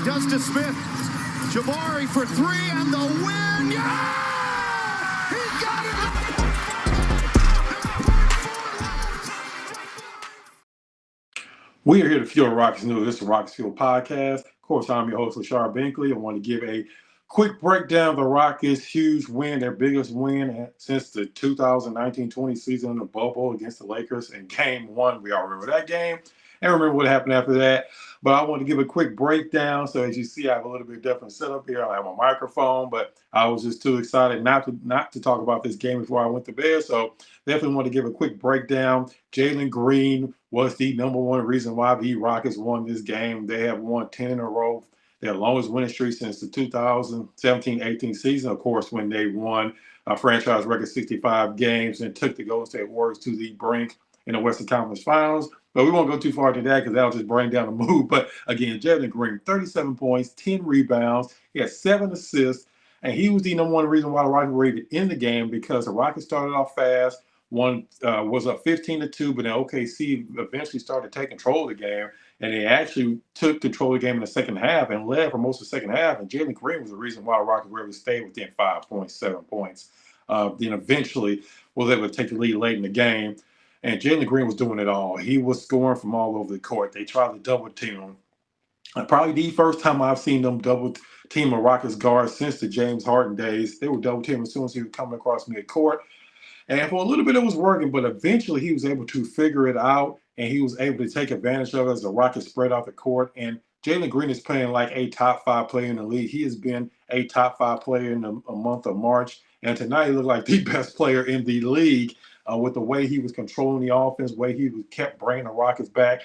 Does to Smith. Jabari for three and the win. Yeah! He got it! We are here to fuel Rockets News. This is the Rockets Fuel Podcast. Of course, I'm your host, LaShar Binkley. I want to give a quick breakdown of the Rockets' huge win, their biggest win since the 2019-20 season in the bubble against the Lakers in Game 1. We all remember that game and remember what happened after that. But I want to give a quick breakdown. So as you see, I have a little bit different setup here. I have a microphone, but I was just too excited not to talk about this game before I went to bed. So definitely want to give a quick breakdown. Jalen Green was the number one reason why the Rockets won this game. They have won 10 in a row. Their longest winning streak since the 2017-18 season, of course, when they won a franchise record 65 games and took the Golden State Warriors to the brink in the Western Conference Finals. But we won't go too far into that because that'll just bring down the mood. But again, Jalen Green, 37 points, 10 rebounds. He had 7 assists, and he was the number one reason why the Rockets were able to end the game because the Rockets started off fast. One was up 15-2, but then OKC eventually started to take control of the game, and they actually took control of the game in the second half and led for most of the second half. And Jalen Green was the reason why the Rockets were able to stay within 5.7 points. Then eventually was able to take the lead late in the game, and Jalen Green was doing it all. He was scoring from all over the court. They tried to double team him. Probably the first time I've seen them double team a Rockets guard since the James Harden days. They were double teaming as soon as he was coming across midcourt. And for a little bit, it was working, but eventually he was able to figure it out, and he was able to take advantage of it as the Rockets spread out the court. And Jalen Green is playing like a top 5 player in the league. He has been a top 5 player in the month of March, and tonight he looked like the best player in the league with the way he was controlling the offense, the way he kept bringing the Rockets back.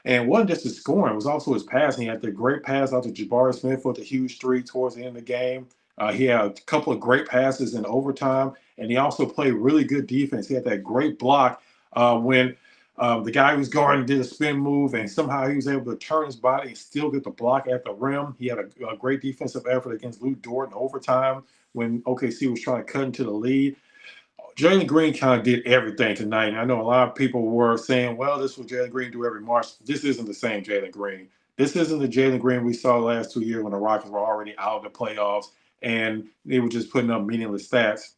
And it wasn't just his scoring, it was also his passing. He had the great pass out to Jabari Smith with a huge three towards the end of the game. He had a couple of great passes in overtime, and he also played really good defense. He had that great block when the guy who was guarding did a spin move, and somehow he was able to turn his body and still get the block at the rim. He had a great defensive effort against Luke Dort in overtime when OKC was trying to cut into the lead. Jalen Green kind of did everything tonight. And I know a lot of people were saying, well, this is what Jalen Green do every March. This isn't the same Jalen Green. This isn't the Jalen Green we saw the last 2 years when the Rockets were already out of the playoffs and they were just putting up meaningless stats.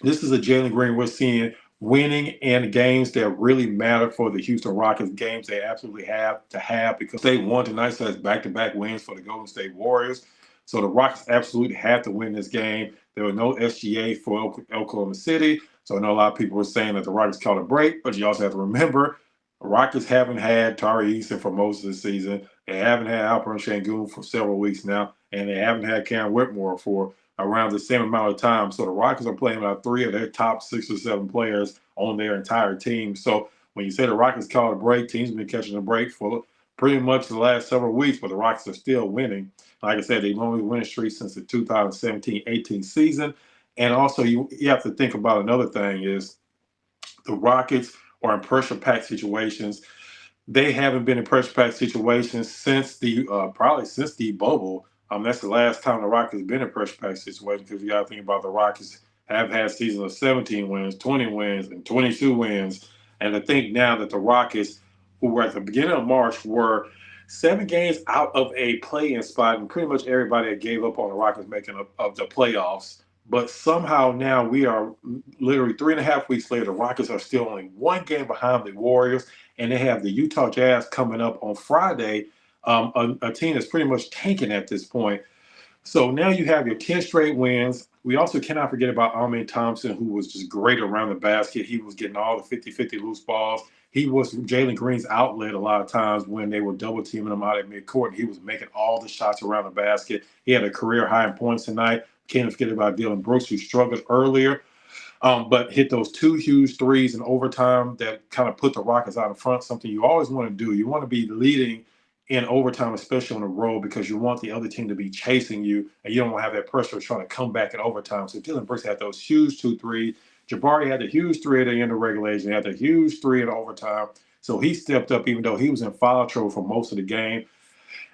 This is a Jalen Green we're seeing winning in games that really matter for the Houston Rockets, games they absolutely have to have because they won tonight, so that's back-to-back wins for the Golden State Warriors. So the Rockets absolutely have to win this game. There was no SGA for Oklahoma City, so I know a lot of people were saying that the Rockets caught a break, but you also have to remember the Rockets haven't had Tari Eason for most of the season. They haven't had Alperen Sengun for several weeks now, and they haven't had Cam Whitmore for around the same amount of time. So the Rockets are playing about 3 of their top 6 or 7 players on their entire team. So when you say the Rockets caught a break, teams have been catching a break for pretty much the last several weeks, but the Rockets are still winning. Like I said, they've only winning streak since the 2017-18 season. And also you have to think about another thing is the Rockets are in pressure-packed situations. They haven't been in pressure-packed situations since probably since the bubble. That's the last time the Rockets have been in pressure-packed situation because you got to think about the Rockets have had seasons of 17 wins, 20 wins, and 22 wins. And to think now that the Rockets, who were at the beginning of March, were 7 games out of a play-in spot, and pretty much everybody that gave up on the Rockets making up of the playoffs. But somehow now we are literally 3.5 weeks later, the Rockets are still only 1 game behind the Warriors, and they have the Utah Jazz coming up on Friday, a team that's pretty much tanking at this point. So now you have your 10 straight wins. We also cannot forget about Thompson, who was just great around the basket. He was getting all the 50-50 loose balls. He was Jalen Green's outlet a lot of times when they were double teaming him out at midcourt. He was making all the shots around the basket. He had a career high in points tonight. Can't forget about Dylan Brooks, who struggled earlier, but hit those 2 huge threes in overtime that kind of put the Rockets out in front, something you always want to do. You want to be leading in overtime, especially on the road, because you want the other team to be chasing you, and you don't want to have that pressure of trying to come back in overtime. So Dylan Brooks had those huge 2 threes. Jabari had the huge 3 at the end of regulation. He had the huge 3 in overtime. So he stepped up, even though he was in foul trouble for most of the game.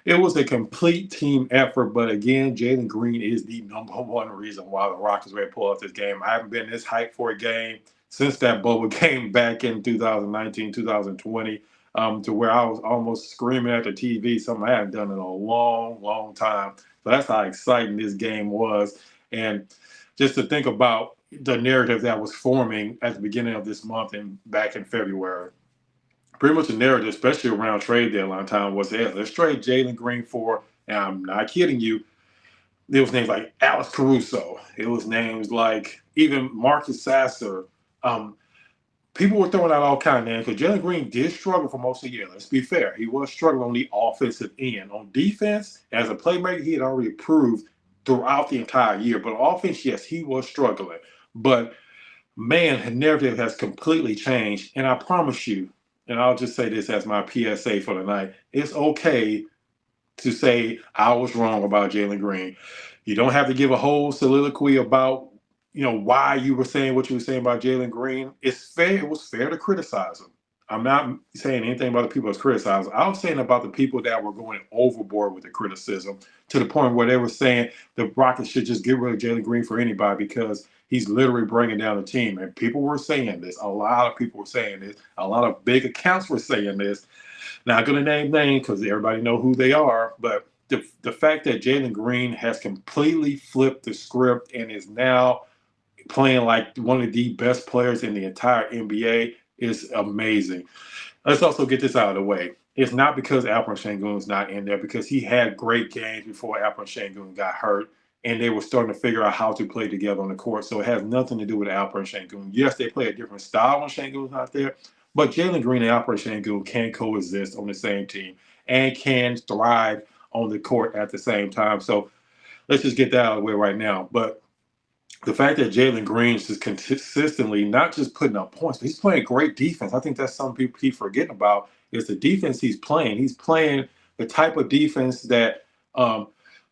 It was a complete team effort, but again, Jalen Green is the number one reason why the Rockets were able to pull off this game. I haven't been this hyped for a game since that bubble game back in 2019, 2020. to where I was almost screaming at the TV, something I hadn't done in a long, long time. So that's how exciting this game was. And just to think about the narrative that was forming at the beginning of this month and back in February. Pretty much the narrative, especially around trade deadline time, was that let's trade Jalen Green for, and I'm not kidding you, there was names like Alex Caruso. It was names like even Marcus Sasser. Um, People were throwing out all kinds of names because Jalen Green did struggle for most of the year. Let's be fair. He was struggling on the offensive end. On defense, as a playmaker, he had already proved throughout the entire year. But on offense, yes, he was struggling. But man, the narrative has completely changed. And I promise you, and I'll just say this as my PSA for the night, it's okay to say I was wrong about Jalen Green. You don't have to give a whole soliloquy about why you were saying what you were saying about Jalen Green. It's fair. It was fair to criticize him. I'm not saying anything about the people that's criticizing. I was saying about the people that were going overboard with the criticism to the point where they were saying the Rockets should just get rid of Jalen Green for anybody because he's literally bringing down the team. And people were saying this. A lot of people were saying this. A lot of big accounts were saying this. Not going to name names because everybody know who they are, but the fact that Jalen Green has completely flipped the script and is now playing like one of the best players in the entire NBA is amazing. Let's also get this out of the way. It's not because Alperen Sengun's not in there, because he had great games before Alperen Sengun got hurt, and they were starting to figure out how to play together on the court. So it has nothing to do with Alperen Sengun. Yes, they play a different style when Sengun's not there, but Jalen Green and Alperen Sengun can coexist on the same team and can thrive on the court at the same time. So let's just get that out of the way right now. But the fact that Jalen Green is just consistently not just putting up points, but he's playing great defense. I think that's something people keep forgetting about is the defense he's playing. He's playing the type of defense that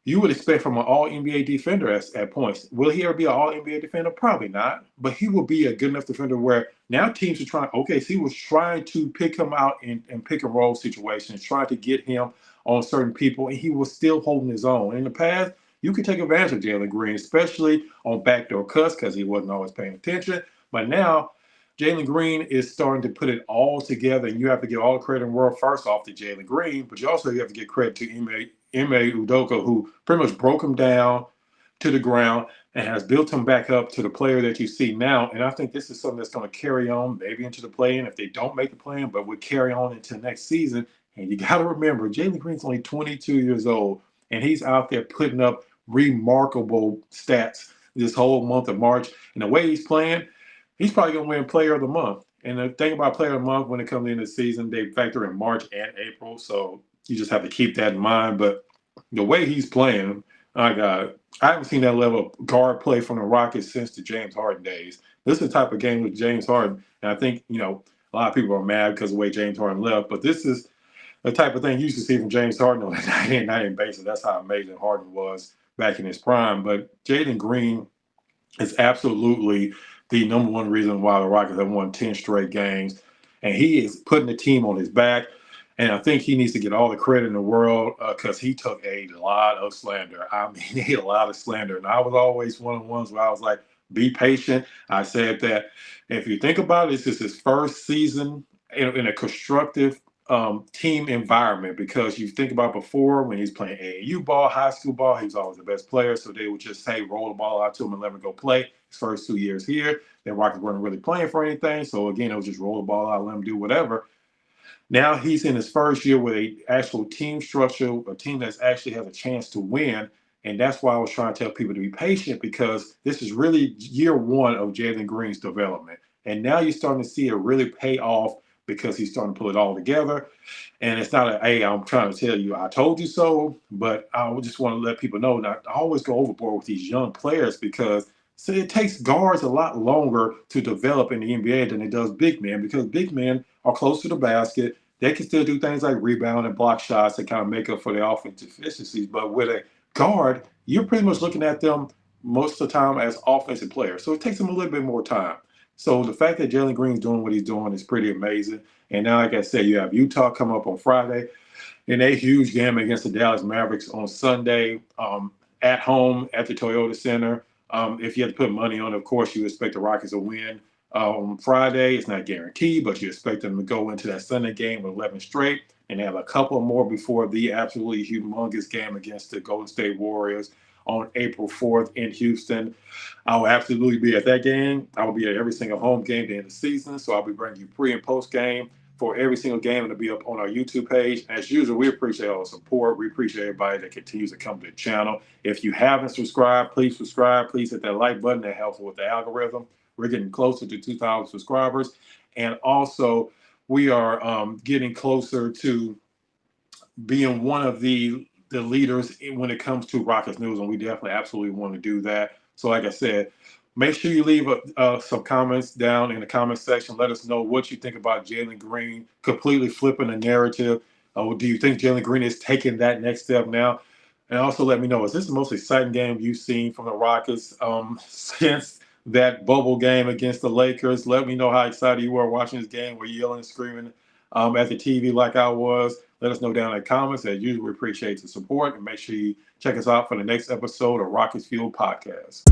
you would expect from an all-NBA defender at points. Will he ever be an all-NBA defender? Probably not. But he will be a good enough defender where now teams are trying, okay, so he was trying to pick him out in pick and roll situations, trying to get him on certain people, and he was still holding his own. In the past, you could take advantage of Jalen Green, especially on backdoor cuts because he wasn't always paying attention. But now Jalen Green is starting to put it all together, and you have to give all the credit in the world first off to Jalen Green, but you also have to give credit to Ime Udoka, who pretty much broke him down to the ground and has built him back up to the player that you see now. And I think this is something that's going to carry on maybe into the play-in if they don't make the play-in, but would carry on into next season. And you got to remember, Jalen Green's only 22 years old, and he's out there putting up remarkable stats this whole month of March. And the way he's playing, he's probably going to win Player of the Month. And the thing about Player of the Month when it comes into the season, they factor in March and April. So you just have to keep that in mind. But the way he's playing, my God, I haven't seen that level of guard play from the Rockets since the James Harden days. This is the type of game with James Harden. And I think, a lot of people are mad because of the way James Harden left. But this is the type of thing you used to see from James Harden on a 90 basis. That's how amazing Harden was back in his prime. But Jalen Green is absolutely the number one reason why the Rockets have won 10 straight games. And he is putting the team on his back. And I think he needs to get all the credit in the world because he took a lot of slander. I mean, a lot of slander. And I was always one of the ones where I was like, be patient. I said that if you think about it, this is his first season in a constructive team environment, because you think about before when he's playing AAU ball, high school ball, he was always the best player. So they would just say, roll the ball out to him and let him go play. His first 2 years here, the Rockets weren't really playing for anything. So again, it was just roll the ball out, let him do whatever. Now he's in his first year with a actual team structure, a team that actually has a chance to win. And that's why I was trying to tell people to be patient, because this is really year one of Jalen Green's development. And now you're starting to see it really pay off because he's starting to pull it all together. And it's not hey, I'm trying to tell you, I told you so, but I just want to let people know not to always go overboard with these young players, because it takes guards a lot longer to develop in the NBA than it does big men, because big men are close to the basket. They can still do things like rebound and block shots that kind of make up for their offensive deficiencies. But with a guard, you're pretty much looking at them most of the time as offensive players. So it takes them a little bit more time. So the fact that Jalen Green's doing what he's doing is pretty amazing. And now, like I said, you have Utah come up on Friday in a huge game against the Dallas Mavericks on Sunday at home at the Toyota Center. If you had to put money on it, of course, you expect the Rockets to win. on Friday. It's not guaranteed, but you expect them to go into that Sunday game with 11 straight, and they have a couple more before the absolutely humongous game against the Golden State Warriors on April 4th in Houston. I will absolutely be at that game. I will be at every single home game during the season, so I'll be bringing you pre and post game for every single game. It'll be up on our YouTube page. As usual, we appreciate all the support. We appreciate everybody that continues to come to the channel. If you haven't subscribed, please subscribe. Please hit that like button. That helps with the algorithm. We're getting closer to 2,000 subscribers. And also, we are getting closer to being one of the leaders when it comes to Rockets news, and we definitely absolutely want to do that. So like I said, make sure you leave some comments down in the comment section. Let us know what you think about Jalen Green completely flipping the narrative. Do you think Jalen Green is taking that next step now? And also let me know, is this the most exciting game you've seen from the Rockets since that bubble game against the Lakers? Let me know how excited you were watching this game. Were you yelling and screaming at the TV like I was? Let us know down in the comments. As usual, we appreciate the support. And make sure you check us out for the next episode of Rockets Fuel Podcast.